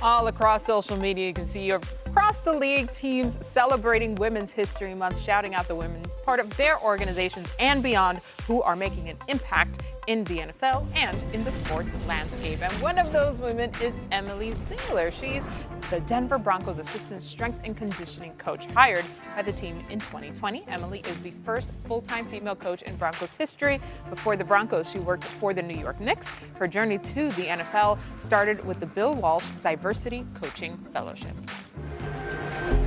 All across social media, you can see across the league teams celebrating Women's History Month, shouting out the women, part of their organizations and beyond, who are making an impact in the NFL and in the sports landscape. And one of those women is Emily Zaler. She's the Denver Broncos assistant strength and conditioning coach hired by the team in 2020. Emily is the first full-time female coach in Broncos history. Before the Broncos, she worked for the New York Knicks. Her journey to the NFL started with the Bill Walsh Diversity Coaching Fellowship.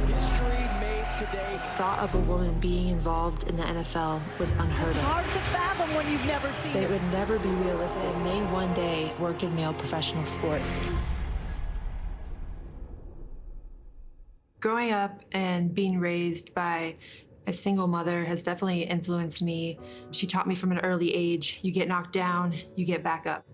History made today. Thought of a woman being involved in the NFL was unheard of. It's hard to fathom when you've never seen it. It would never be realistic. I may one day work in male professional sports. Growing up and being raised by a single mother has definitely influenced me. She taught me from an early age, you get knocked down, you get back up.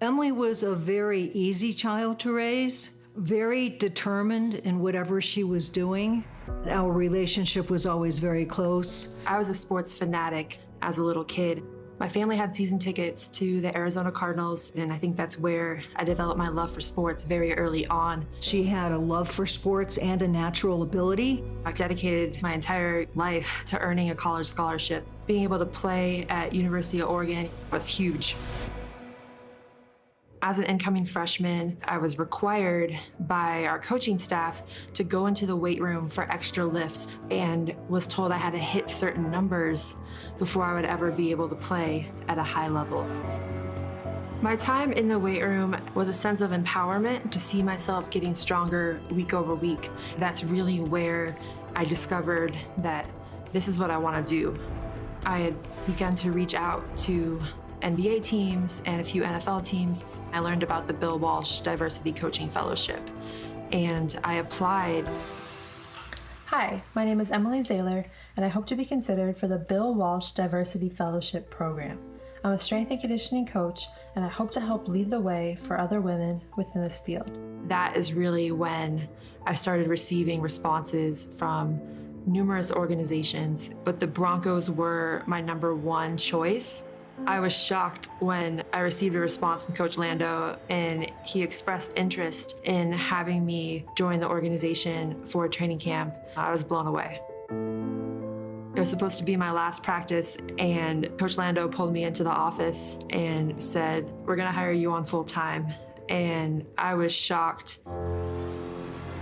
Emily was a very easy child to raise, very determined in whatever she was doing. Our relationship was always very close. I was a sports fanatic as a little kid. My family had season tickets to the Arizona Cardinals, and I think that's where I developed my love for sports very early on. She had a love for sports and a natural ability. I dedicated my entire life to earning a college scholarship. Being able to play at University of Oregon was huge. As an incoming freshman, I was required by our coaching staff to go into the weight room for extra lifts and was told I had to hit certain numbers before I would ever be able to play at a high level. My time in the weight room was a sense of empowerment to see myself getting stronger week over week. That's really where I discovered that this is what I want to do. I had begun to reach out to NBA teams and a few NFL teams. I learned about the Bill Walsh Diversity Coaching Fellowship, and I applied. Hi, my name is Emily Zaler, and I hope to be considered for the Bill Walsh Diversity Fellowship program. I'm a strength and conditioning coach, and I hope to help lead the way for other women within this field. That is really when I started receiving responses from numerous organizations, but the Broncos were my #1 choice. I was shocked when I received a response from Coach Lando, and he expressed interest in having me join the organization for a training camp. I was blown away. It was supposed to be my last practice, and Coach Lando pulled me into the office and said, "We're gonna hire you on full time." And I was shocked.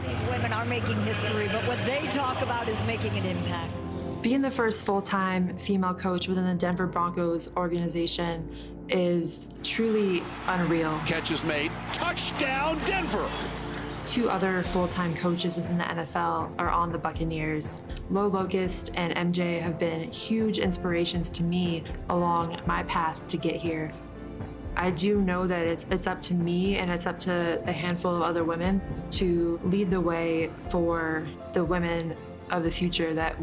These women are making history, but what they talk about is making an impact. Being the first full-time female coach within the Denver Broncos organization is truly unreal. Catch is made. Touchdown, Denver! 2 other full-time coaches within the NFL are on the Buccaneers. Lo Locust and MJ have been huge inspirations to me along my path to get here. I do know that it's up to me and it's up to the handful of other women to lead the way for the women of the future that